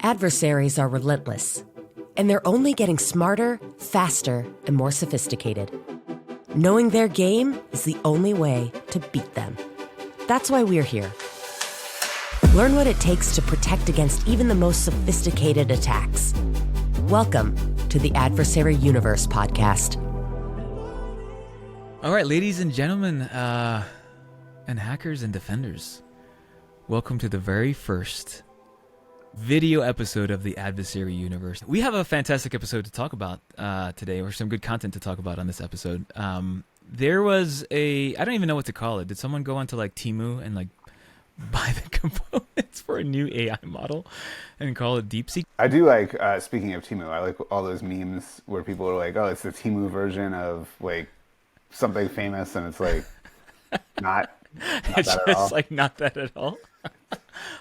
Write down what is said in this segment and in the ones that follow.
Adversaries are relentless, and they're only getting smarter, faster, and more sophisticated. Knowing their game is the only way to beat them. That's why we're here. Learn what it takes to protect against even the most sophisticated attacks. Welcome to the Adversary Universe podcast. All right, ladies and gentlemen, and hackers and defenders, welcome to the very first video episode of the Adversary Universe. We have a fantastic episode to talk about today, or some good content to talk about on this episode. There was I don't even know what to call it. Did someone go onto like Temu and like buy the components for a new AI model and call it DeepSeek? I do like, speaking of Temu, I like all those memes where people are like, oh, it's the Temu version of like something famous, and it's like not It's that just at all. like not that at all.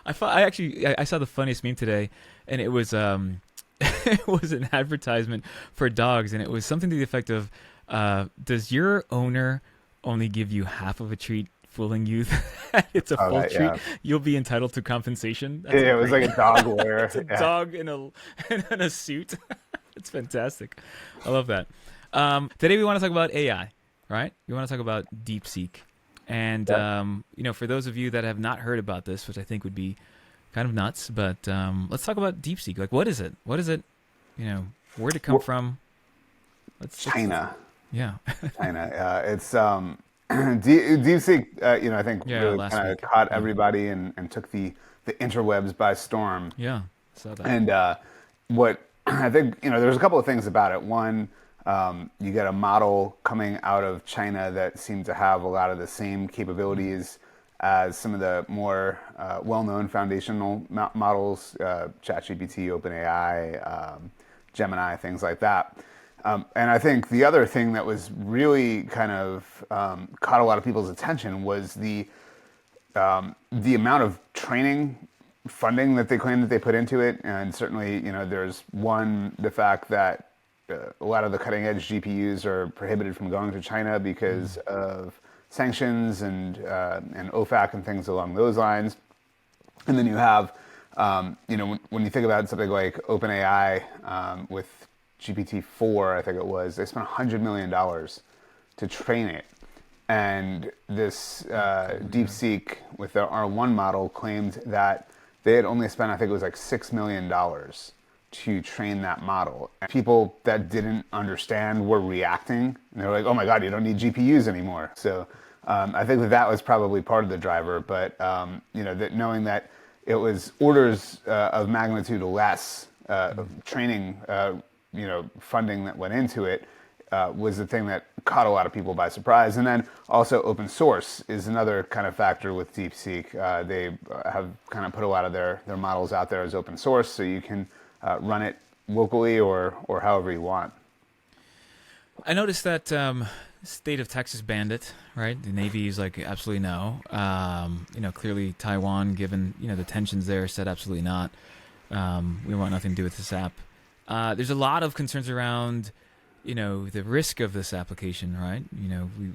I saw the funniest meme today, and it was it was an advertisement for dogs, and it was something to the effect of, does your owner only give you half of a treat, fooling you that it's a full treat? Yeah. You'll be entitled to compensation. That's it was like a dog lawyer. It's a dog in a suit. It's fantastic. I love that. Today we want to talk about AI, right? We want to talk about DeepSeek. And, for those of you that have not heard about this, which I think would be kind of nuts, but let's talk about DeepSeek. Like, what is it? What is it? Where'd it come from? China. Yeah. China. It's DeepSeek, I think really kind of caught everybody and took the interwebs by storm. Yeah, saw that. And what I think, there's a couple of things about it. One, you get a model coming out of China that seemed to have a lot of the same capabilities as some of the more well-known foundational models, ChatGPT, OpenAI, Gemini, things like that. And I think the other thing that was really kind of caught a lot of people's attention was the amount of training funding that they claim that they put into it. And certainly, there's the fact that a lot of the cutting edge GPUs are prohibited from going to China because of sanctions and OFAC and things along those lines. And then you have, when you think about something like OpenAI with GPT-4, I think it was, they spent $100 million to train it. And this DeepSeek with their R1 model claimed that they had only spent, I think it was like $6 million to train that model. And people that didn't understand were reacting. And they were like, oh my God, you don't need GPUs anymore. So I think that was probably part of the driver. But, that knowing that it was orders of magnitude less training, funding that went into it was the thing that caught a lot of people by surprise. And then also open source is another kind of factor with DeepSeek. They have kind of put a lot of their models out there as open source, so you can run it locally or however you want. I noticed that state of Texas banned it, right? The Navy is like, absolutely no. Clearly Taiwan, given, the tensions there, said absolutely not. We want nothing to do with this app. There's a lot of concerns around, the risk of this application, right?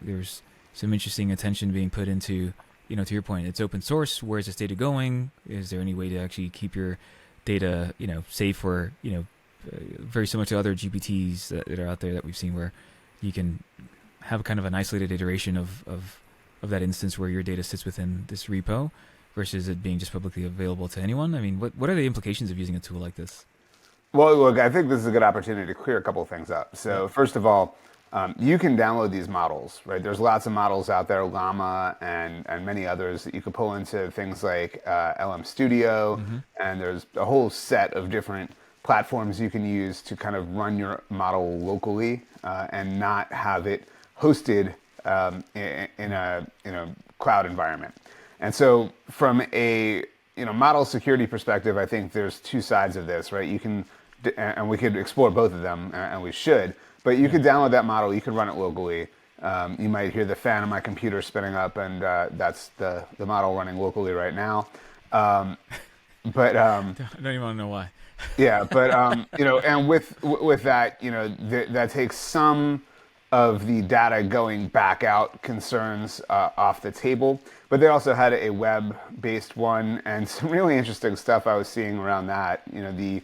There's some interesting attention being put into, to your point, it's open source. Where's this data going? Is there any way to actually keep your data, safe or, very similar to other GPTs that are out there that we've seen, where you can have kind of an isolated iteration of that instance where your data sits within this repo versus it being just publicly available to anyone? I mean, what are the implications of using a tool like this? Well, look, I think this is a good opportunity to clear a couple of things up. So first of all, you can download these models, right? There's lots of models out there, Llama and many others that you could pull into things like LM Studio. And there's a whole set of different platforms you can use to kind of run your model locally and not have it hosted in a cloud environment. And so from a model security perspective, I think there's two sides of this, right? You can, and we could explore both of them, and we should, but you could download that model, you could run it locally. You might hear the fan on my computer spinning up, and that's the model running locally right now. But I don't even want to know why. Yeah, but and with that, that takes some of the data going back out concerns off the table. But they also had a web-based one, and some really interesting stuff I was seeing around that. You know, the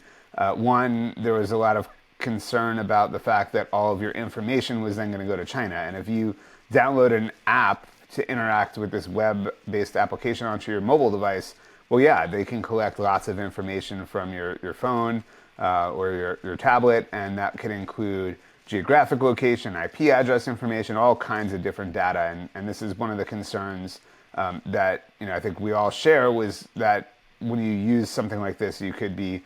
one, there was a lot of concern about the fact that all of your information was then going to go to China. And if you download an app to interact with this web-based application onto your mobile device, well, yeah, they can collect lots of information from your phone or your tablet, and that can include geographic location, IP address information, all kinds of different data. And this is one of the concerns that I think we all share, was that when you use something like this, you could be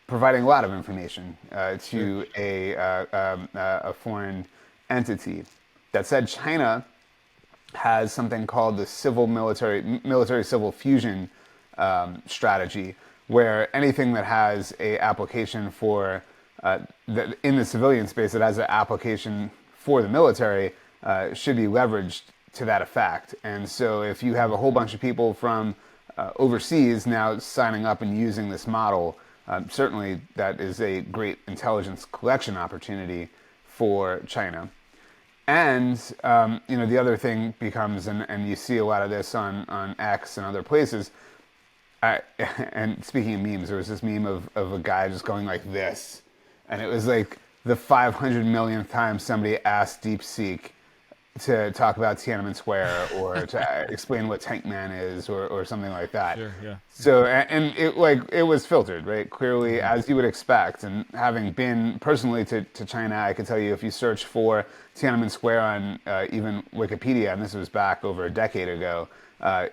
providing a lot of information to a foreign entity. That said, China has something called the military civil fusion strategy, where anything that has a application for in the civilian space that has an application for the military should be leveraged to that effect. And so if you have a whole bunch of people from overseas now signing up and using this model, certainly that is a great intelligence collection opportunity for China. And the other thing becomes, and you see a lot of this on X and other places, and speaking of memes, there was this meme of a guy just going like this, and it was like the 500 millionth time somebody asked DeepSeek to talk about Tiananmen Square or to explain what Tank Man is or something like that. Sure, yeah. So, and it was filtered, right? Clearly, as you would expect. And having been personally to China, I can tell you, if you search for Tiananmen Square on even Wikipedia, and this was back over a decade ago,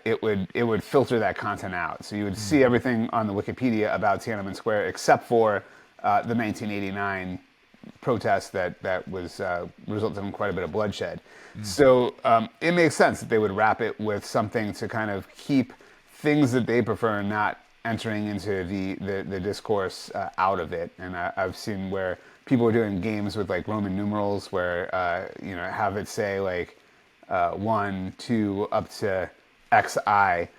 it would filter that content out. So you would see everything on the Wikipedia about Tiananmen Square except for the 1989 protest that was resulted in quite a bit of bloodshed. So it makes sense that they would wrap it with something to kind of keep things that they prefer not entering into the discourse out of it. And I've seen where people are doing games with like Roman numerals where have it say like 1, 2 up to XI,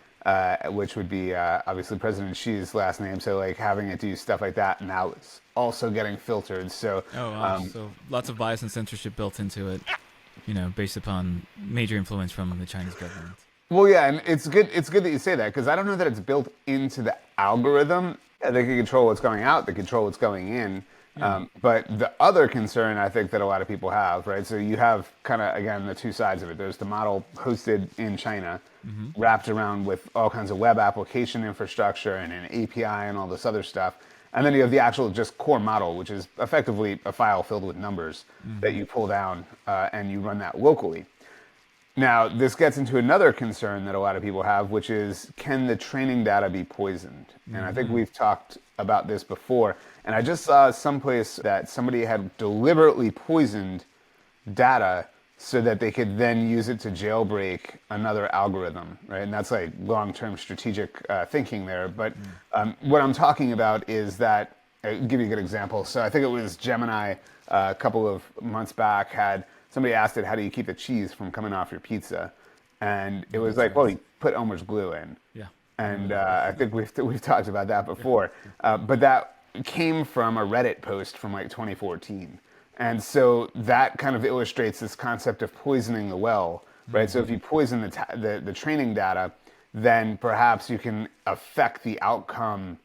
which would be obviously President Xi's last name. So like having it do stuff like that now it's also getting filtered. So so lots of bias and censorship built into it, based upon major influence from the Chinese government. Well, yeah, and it's good that you say that, because I don't know that it's built into the algorithm. Yeah, they can control what's going out, they control what's going in. But the other concern I think that a lot of people have, right? So you have kind of, again, the two sides of it. There's the model hosted in China, wrapped around with all kinds of web application infrastructure and an API and all this other stuff. And then you have the actual just core model, which is effectively a file filled with numbers that you pull down and you run that locally. Now, this gets into another concern that a lot of people have, which is, can the training data be poisoned? And I think we've talked about this before. And I just saw someplace that somebody had deliberately poisoned data so that they could then use it to jailbreak another algorithm, right? And that's like long-term strategic thinking there. But what I'm talking about is that, I'll give you a good example. So I think it was Gemini a couple of months back somebody asked it, how do you keep the cheese from coming off your pizza? And it was like, well, you put Elmer's glue in. Yeah. And I think we've talked about that before. But that came from a Reddit post from like 2014. And so that kind of illustrates this concept of poisoning the well, right? So if you poison the training data, then perhaps you can affect the outcome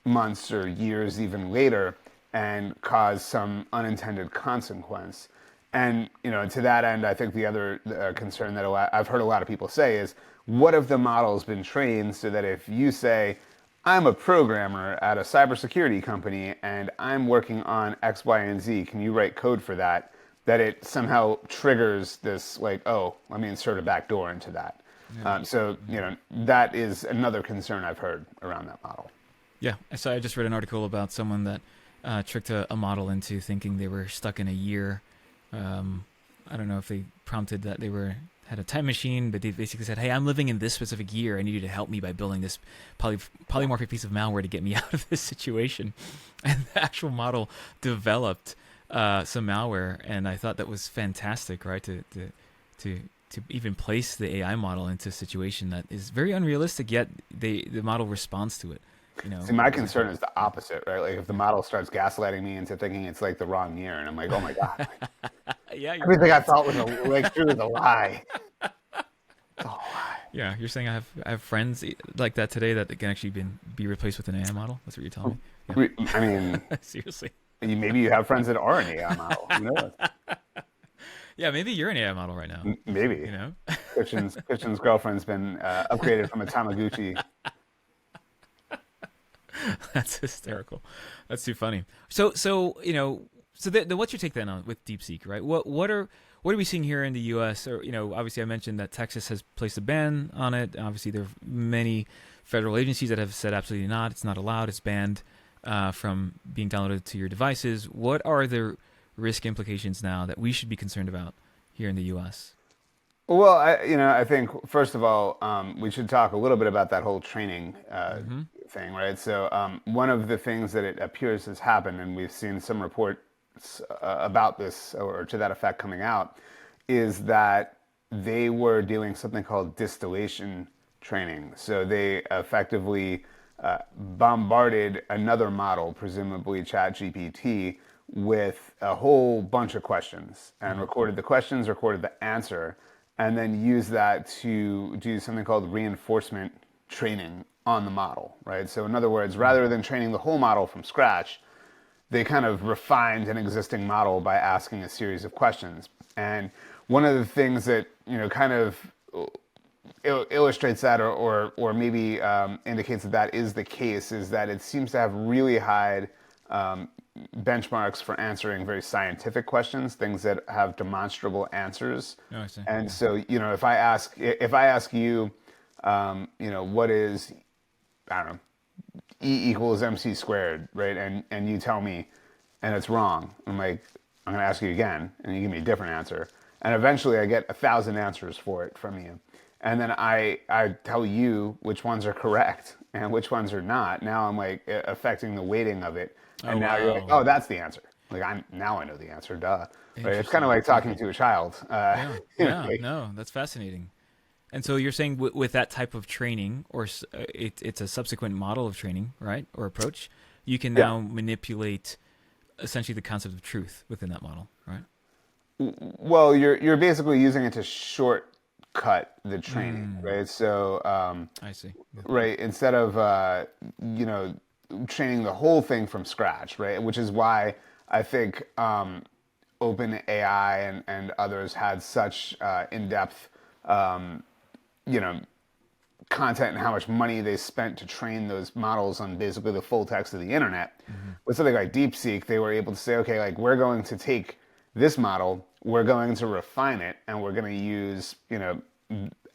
months or years even later and cause some unintended consequence. And to that end, I think the other concern that I've heard a lot of people say is, what if the model's been trained so that if you say, I'm a programmer at a cybersecurity company and I'm working on X, Y, and Z, can you write code for that? That it somehow triggers this like, oh, let me insert a backdoor into that. Yeah. So that is another concern I've heard around that model. Yeah, so I just read an article about someone that tricked a model into thinking they were stuck in a year. I don't know if they prompted that they had a time machine, but they basically said, hey, I'm living in this specific year. I need you to help me by building this polymorphic piece of malware to get me out of this situation. And the actual model developed some malware, and I thought that was fantastic, right? To even place the AI model into a situation that is very unrealistic, yet the model responds to it. See, my concern is the opposite, right? Like if the model starts gaslighting me into thinking it's like the wrong year, and I'm like, oh my God. Yeah, you're Everything I right. thought was like true was a lie. It's all a lie. Yeah, you're saying I have friends like that today that can actually be replaced with an AI model. That's what you're telling me. I mean, Yeah, seriously. maybe you have friends that are an AI model. Who knows? Yeah, maybe you're an AI model right now. Maybe. You know. Christian's girlfriend's been upgraded from a Tamagotchi. That's hysterical. That's too funny. So what's your take then on with DeepSeek, right? What are we seeing here in the U.S. Or obviously I mentioned that Texas has placed a ban on it. Obviously there are many federal agencies that have said absolutely not. It's not allowed. It's banned from being downloaded to your devices. What are the risk implications now that we should be concerned about here in the U.S.? Well, I think first of all, we should talk a little bit about that whole training thing, right? So, one of the things that it appears has happened, and we've seen some reports about this or to that effect coming out, is that they were doing something called distillation training. So they effectively bombarded another model, presumably ChatGPT, with a whole bunch of questions and recorded the questions, recorded the answer, and then use that to do something called reinforcement training on the model, right? So in other words, rather than training the whole model from scratch, they kind of refined an existing model by asking a series of questions. And one of the things that, kind of illustrates that or maybe indicates that that is the case is that it seems to have really high benchmarks for answering very scientific questions, things that have demonstrable answers. Oh, I see. And so, if I ask you, what is, I don't know, E equals MC squared, right? And you tell me, and it's wrong. I'm like, I'm going to ask you again, and you give me a different answer. And eventually I get 1,000 answers for it from you. And then I tell you which ones are correct and which ones are not. Now I'm like affecting the weighting of it. And now you're like, oh, that's the answer. Like now I know the answer, duh. Right? It's kind of like talking to a child. Yeah, no, that's fascinating. And so you're saying with that type of training, or it's a subsequent model of training, right, or approach, you can now manipulate essentially the concept of truth within that model, right? Well, you're basically using it to shortcut the training, right? So I see. Yeah. right, instead of training the whole thing from scratch, right? Which is why I think OpenAI and others had such in-depth content and how much money they spent to train those models on basically the full text of the internet. With something like DeepSeek, they were able to say, okay, like we're going to take this model, we're going to refine it, and we're going to use,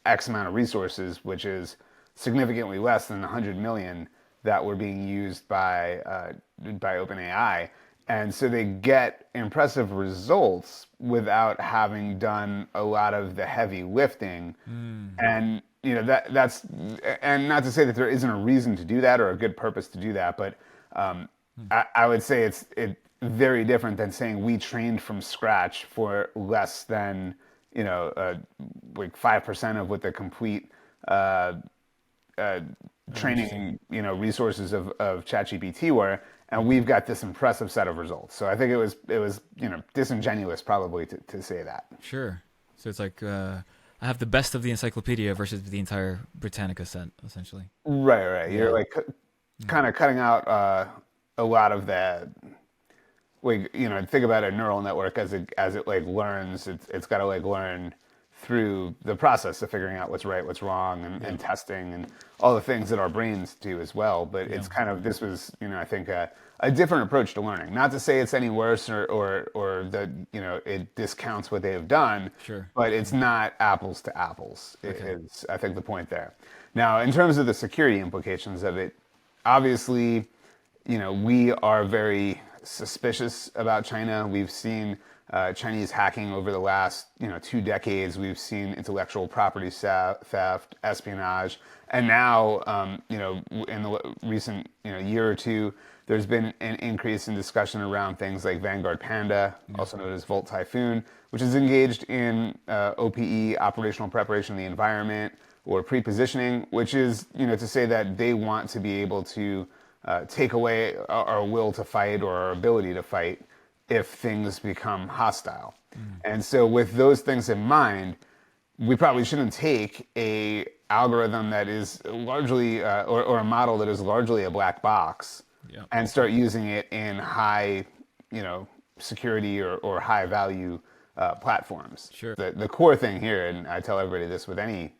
X amount of resources, which is significantly less than the 100 million that were being used by OpenAI. And so they get impressive results without having done a lot of the heavy lifting. And that's and not to say that there isn't a reason to do that or a good purpose to do that, but I would say it's very different than saying we trained from scratch for less than like 5% of what the complete training resources of ChatGPT were, and we've got this impressive set of results. So I think it was disingenuous probably to say that. Sure. So it's like I have the best of the encyclopedia versus the entire Britannica set, essentially. Right. You're like kind of cutting out a lot of the. Like think about a neural network as it like learns. It's got to like learn through the process of figuring out what's right, what's wrong, and testing and all the things that our brains do as well. But it's kind of this was I think a different approach to learning. Not to say it's any worse or that it discounts what they have done. Sure. But it's not apples to apples. Is I think the point there. Now in terms of the security implications of it, obviously we are very suspicious about China. We've seen Chinese hacking over the last 2 decades. We've seen intellectual property theft, espionage, and now in the recent year or two, there's been an increase in discussion around things like Vanguard Panda, also known as Volt Typhoon, which is engaged in OPE, operational preparation of the environment, or pre-positioning, which is to say that they want to be able to take away our will to fight or our ability to fight if things become hostile. And so with those things in mind, we probably shouldn't take a algorithm that is largely or a model that is largely a black box Yeah. and start using it in high, security or high value platforms. Sure. The core thing here, and I tell everybody this with any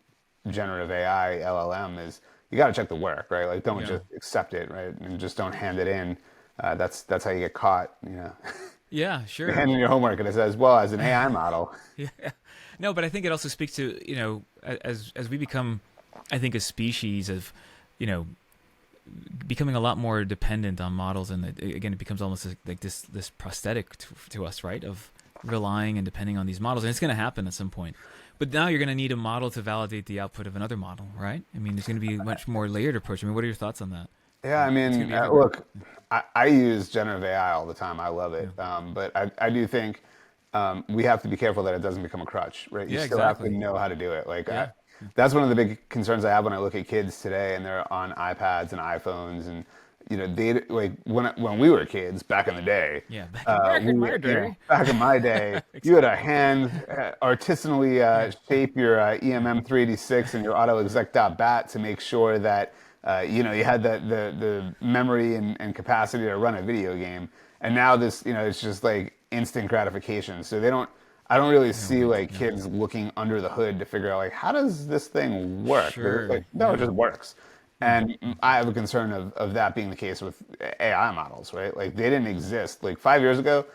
generative AI LLM, is you got to check the work, right? Like don't Yeah. just accept it, right? And just don't hand it in. That's how you get caught, Yeah, sure. handing your homework and it says, well, as an AI model. Yeah. No, but I think it also speaks to, as we become, I think, a species of, becoming a lot more dependent on models, and again, it becomes almost like this prosthetic to us, right? Of relying and depending on these models, and it's going to happen at some point. But now you're going to need a model to validate the output of another model, right? I mean, there's going to be a much more layered approach. I mean, what are your thoughts on that? Yeah, I mean, be everywhere. look, I use generative AI all the time. I love it. But I do think we have to be careful that it doesn't become a crutch, right? You Yeah, still have exactly. to know how to do it. Like, Yeah. that's one of the big concerns I have when I look at kids today and they're on iPads and iPhones. And, they like when we were kids back in the day. Yeah, back in my day. Back in my day, you had a hand artisanally shape your EMM 386 and your AutoExec.bat to make sure that you had the memory and capacity to run a video game. And now this, it's just like instant gratification. So I don't really see like kids looking under the hood to figure out like, how does this thing work? Sure. Like, no, it just works. And I have a concern of that being the case with AI models, right? Like they didn't exist. Like 5 years ago,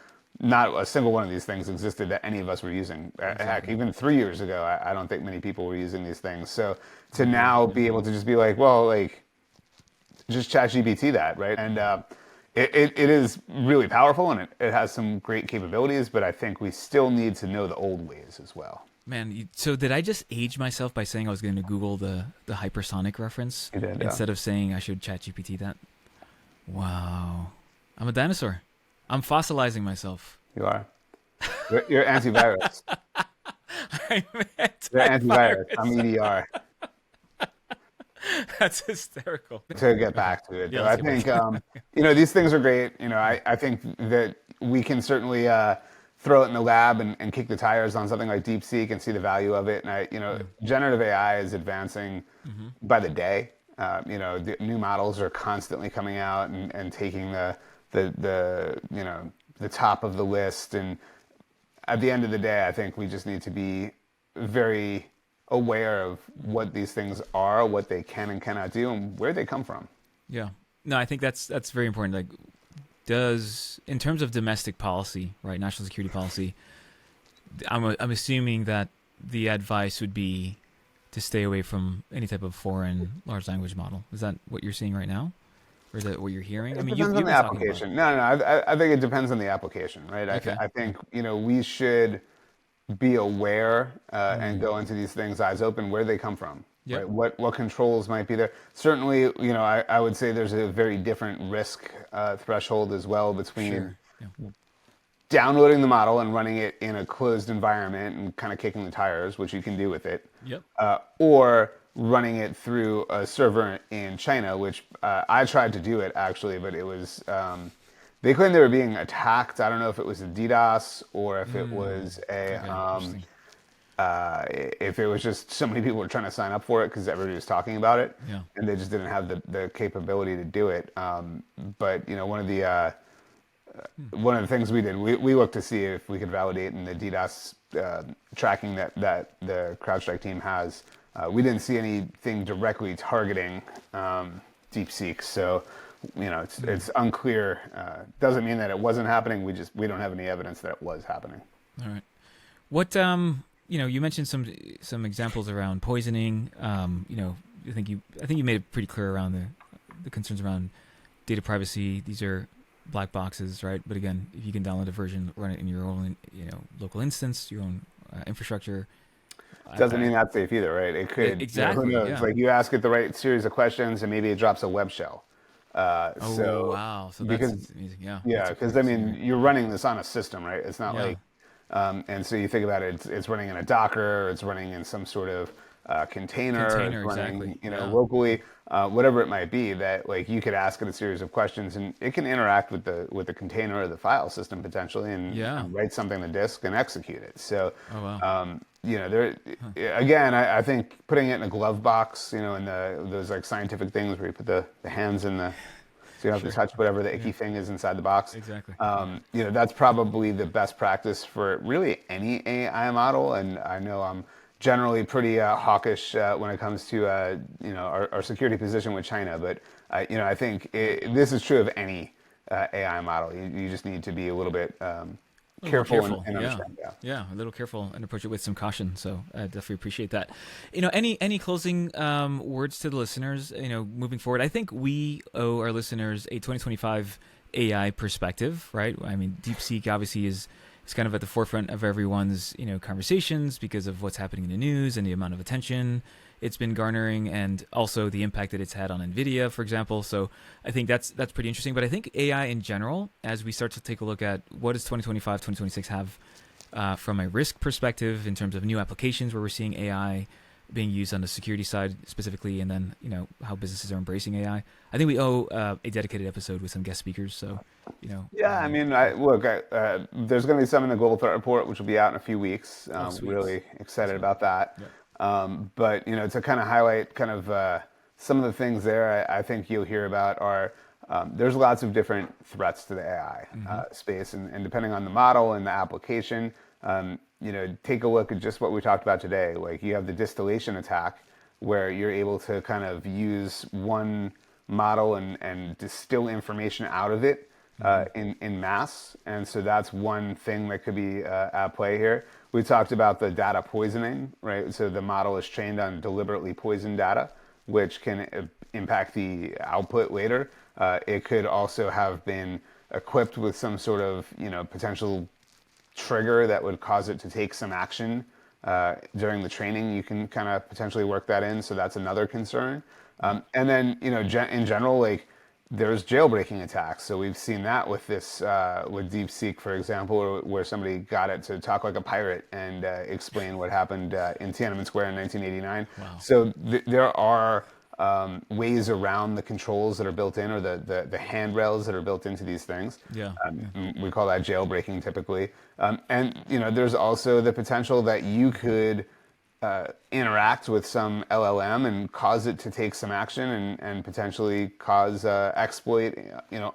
not a single one of these things existed that any of us were using. Heck, even 3 years ago, I don't think many people were using these things. So to now be able to just be like, well, like just chat GPT that, right? And it is really powerful and it has some great capabilities, but I think we still need to know the old ways as well. Man, so did I just age myself by saying I was going to Google the hypersonic reference You did, yeah. instead of saying I should chat GPT that? Wow. I'm a dinosaur. I'm fossilizing myself. You are. You're antivirus. I meant You're antivirus. I'm EDR. That's hysterical. To get back to it, Yeah, though, let's I get think these things are great. I think that we can certainly throw it in the lab and kick the tires on something like DeepSeek and see the value of it. And generative AI is advancing by the day. The new models are constantly coming out and taking the top of the list. And at the end of the day, I think we just need to be very aware of what these things are, what they can and cannot do, and where they come from. Yeah. No, I think that's very important. Like, in terms of domestic policy, right, national security policy, I'm assuming that the advice would be to stay away from any type of foreign large language model. Is that what you're seeing right now? Or is that what you're hearing? It depends on the application. No. I think it depends on the application, right? Okay. I think we should be aware and go into these things eyes open where they come from. Yep. Right? What controls might be there? Certainly, I would say there's a very different risk threshold as well between Sure. Yeah. downloading the model and running it in a closed environment and kind of kicking the tires, which you can do with it, Yep. or running it through a server in China, which I tried to do it actually, but it was they claimed they were being attacked. I don't know if it was a DDoS or if it was Interesting. if it was just so many people were trying to sign up for it because everybody was talking about it, Yeah. and they just didn't have the capability to do it. But one of the things we did, we looked to see if we could validate in the DDoS tracking that the CrowdStrike team has. We didn't see anything directly targeting DeepSeek, so it's unclear. Doesn't mean that it wasn't happening. We don't have any evidence that it was happening. All right. What you mentioned some examples around poisoning. I think you made it pretty clear around the concerns around data privacy. These are black boxes, right? But again, if you can download a version, run it in your own local instance, your own infrastructure. Doesn't mean that's safe either, right? It could. Exactly. Who knows? Yeah. Like you ask it the right series of questions, and maybe it drops a web shell. Oh wow! So that's amazing. Yeah. Yeah, because you're running this on a system, right? It's not Yeah. like, and so you think about it. It's running in a Docker, or it's running in some sort of container running, exactly. locally, whatever it might be, that like you could ask it a series of questions and it can interact with the container or the file system potentially and write something to disk and execute it. So, Oh, wow. there again, I think putting it in a glove box, in those like scientific things where you put the hands in the so you don't have to touch whatever the icky thing is inside the box. Exactly. That's probably the best practice for really any AI model. And I know I'm generally pretty hawkish when it comes to our security position with China. But I think this is true of any AI model. You just need to be a little bit careful. And understand. Yeah, a little careful and approach it with some caution. So I definitely appreciate that. Any closing words to the listeners? Moving forward, I think we owe our listeners a 2025 AI perspective, right? I mean, DeepSeek obviously is kind of at the forefront of everyone's conversations because of what's happening in the news and the amount of attention it's been garnering, and also the impact that it's had on NVIDIA, for example. So I think that's pretty interesting. But I think AI in general, as we start to take a look at what does 2025, 2026 have from a risk perspective in terms of new applications where we're seeing AI being used on the security side specifically, and then how businesses are embracing AI. I think we owe a dedicated episode with some guest speakers. So Yeah, I mean, there's going to be some in the Global Threat Report, which will be out in a few weeks. Really excited about that. Yep. But to kind of highlight kind of some of the things there, I think you'll hear about are there's lots of different threats to the AI space, and depending on the model and the application, take a look at just what we talked about today. Like you have the distillation attack, where you're able to kind of use one model and distill information out of it in mass. And so that's one thing that could be at play here. We talked about the data poisoning, right? So the model is trained on deliberately poisoned data, which can impact the output later. It could also have been equipped with some sort of, potential trigger that would cause it to take some action during the training. You can kind of potentially work that in. So that's another concern. And then, in general, like there's jailbreaking attacks. So we've seen that with this, with DeepSeek, for example, where somebody got it to talk like a pirate and explain what happened in Tiananmen Square in 1989. Wow. So there are ways around the controls that are built in, or the handrails that are built into these things. Yeah. We call that jailbreaking typically. And there's also the potential that you could interact with some LLM and cause it to take some action and potentially cause exploit,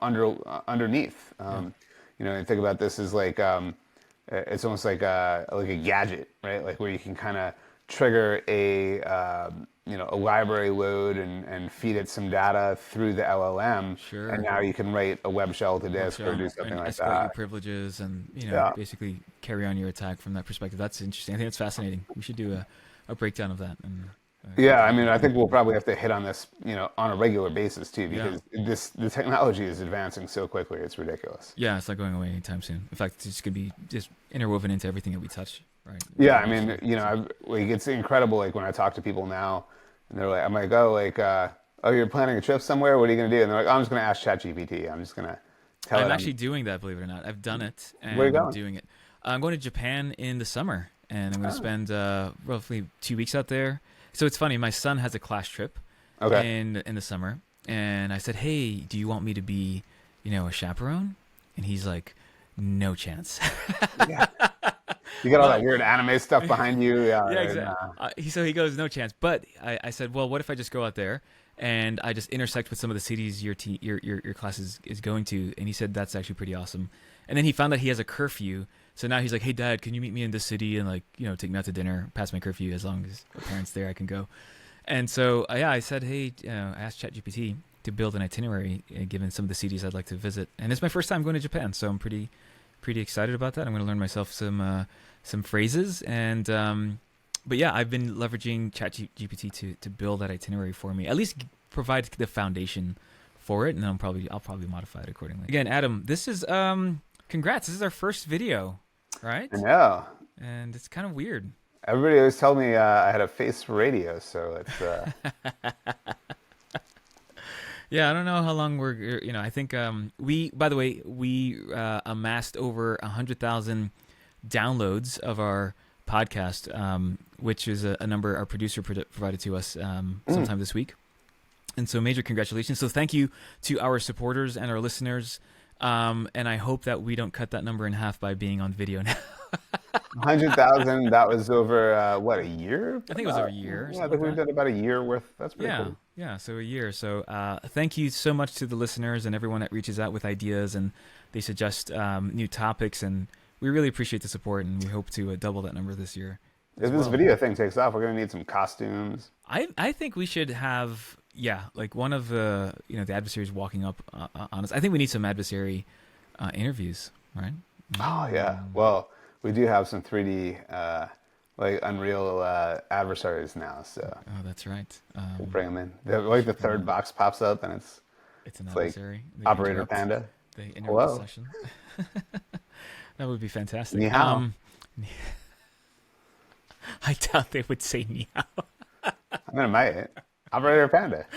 underneath. And think about this as like it's almost like a gadget, right? Like where you can kind of trigger a library load and feed it some data through the LLM. Sure. And now you can write a web shell to disk or do something like escalate your that. privileges and basically carry on your attack from that perspective. That's interesting. I think it's fascinating. We should do a breakdown of that. And I mean, I think we'll probably have to hit on this, on a regular basis too, because the technology is advancing so quickly. It's ridiculous. Yeah, it's not going away anytime soon. In fact, it's going to be just interwoven into everything that we touch. Right. Yeah, I mean, it's incredible. Like when I talk to people now, and they're like, I'm like, oh, you're planning a trip somewhere? What are you going to do? And they're like, I'm just going to ask ChatGPT. I'm just going to tell it. I'm actually doing that, believe it or not. I've done it, and Where are you going? I'm doing it. I'm going to Japan in the summer, and I'm going to spend roughly 2 weeks out there. So it's funny. My son has a class trip in the summer, and I said, hey, do you want me to be, a chaperone? And he's like, no chance. Yeah. You got all that weird anime stuff behind you. Yeah, exactly. So he goes, no chance. But I said, well, what if I just go out there and I just intersect with some of the cities your class is going to? And he said, that's actually pretty awesome. And then he found that he has a curfew. So now he's like, hey, Dad, can you meet me in this city and take me out to dinner past my curfew? As long as the parents there, I can go. And so, I said, hey, I asked ChatGPT to build an itinerary given some of the cities I'd like to visit. And it's my first time going to Japan, so I'm pretty excited about that. I'm going to learn myself some phrases, and but yeah, I've been leveraging ChatGPT to build that itinerary for me. At least provide the foundation for it, and then I'll probably modify it accordingly. Again, Adam, this is congrats. This is our first video, right? I know. And it's kind of weird. Everybody always told me I had a face for radio, so it's. Yeah, I don't know how long we're. I think we amassed over 100,000 downloads of our podcast, which is a number our producer provided to us sometime this week. And so major congratulations. So thank you to our supporters and our listeners. And I hope that we don't cut that number in half by being on video now. 100,000. That was over what, a year? I think it was over a year. Yeah, I think we've done about a year worth. That's pretty cool. Yeah, so a year. So thank you so much to the listeners and everyone that reaches out with ideas and they suggest new topics. And we really appreciate the support, and we hope to double that number this year. If this video thing takes off, we're going to need some costumes. I think we should have, like one of the, the adversaries walking up on us. I think we need some adversary interviews, right? Oh, yeah. Well, we do have some 3D, like Unreal adversaries now, so. Oh, that's right. We'll bring them in. Like the third box pops up, and it's an adversary. Like Operator Panda. They interrupt the session. That would be fantastic. Ni hao. I doubt they would say ni hao. I mean, it might. Operator Panda.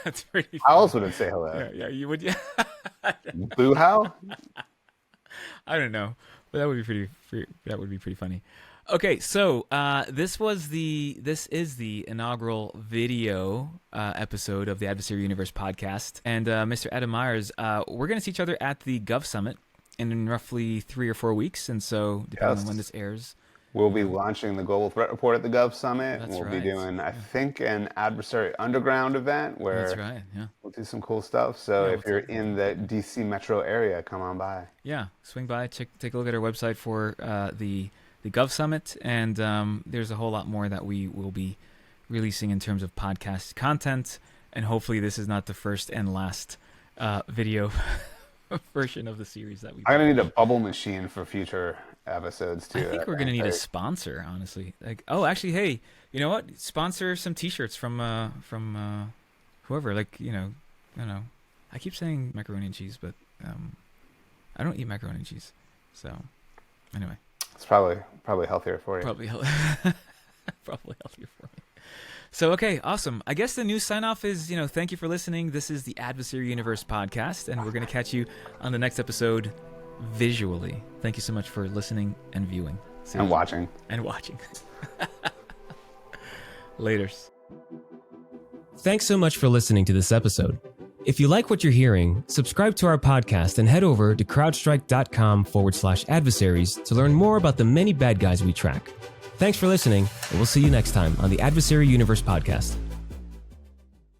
That's pretty funny. How else would it say hello? Yeah, you would. Yeah. Boo how? I don't know, but that would be pretty funny. Okay, so this is the inaugural video episode of the Adversary Universe podcast, and Mr. Adam Myers, we're going to see each other at the Gov Summit in roughly 3 or 4 weeks, and so depending on when this airs. We'll be launching the Global Threat Report at the Gov Summit. We'll be doing, I think, an Adversary Underground event where that's right, yeah. We'll do some cool stuff. So if you're in the DC metro area, come on by. Yeah, swing by, take a look at our website for the Gov Summit, and there's a whole lot more that we will be releasing in terms of podcast content, and hopefully this is not the first and last video version of the series that we. I'm gonna need a bubble machine for future episodes too. I think we're gonna need a sponsor, honestly. Like, oh, actually, hey, you know what? Sponsor some T-shirts from whoever. Like, I don't know. I keep saying macaroni and cheese, but I don't eat macaroni and cheese. So, anyway, it's probably healthier for you. Probably healthier for me. So, okay, awesome. I guess the new sign-off is, thank you for listening. This is the Adversary Universe podcast, and we're going to catch you on the next episode visually. Thank you so much for listening and viewing. And watching. Laters. Thanks so much for listening to this episode. If you like what you're hearing, subscribe to our podcast and head over to crowdstrike.com/adversaries to learn more about the many bad guys we track. Thanks for listening, and we'll see you next time on the Adversary Universe podcast.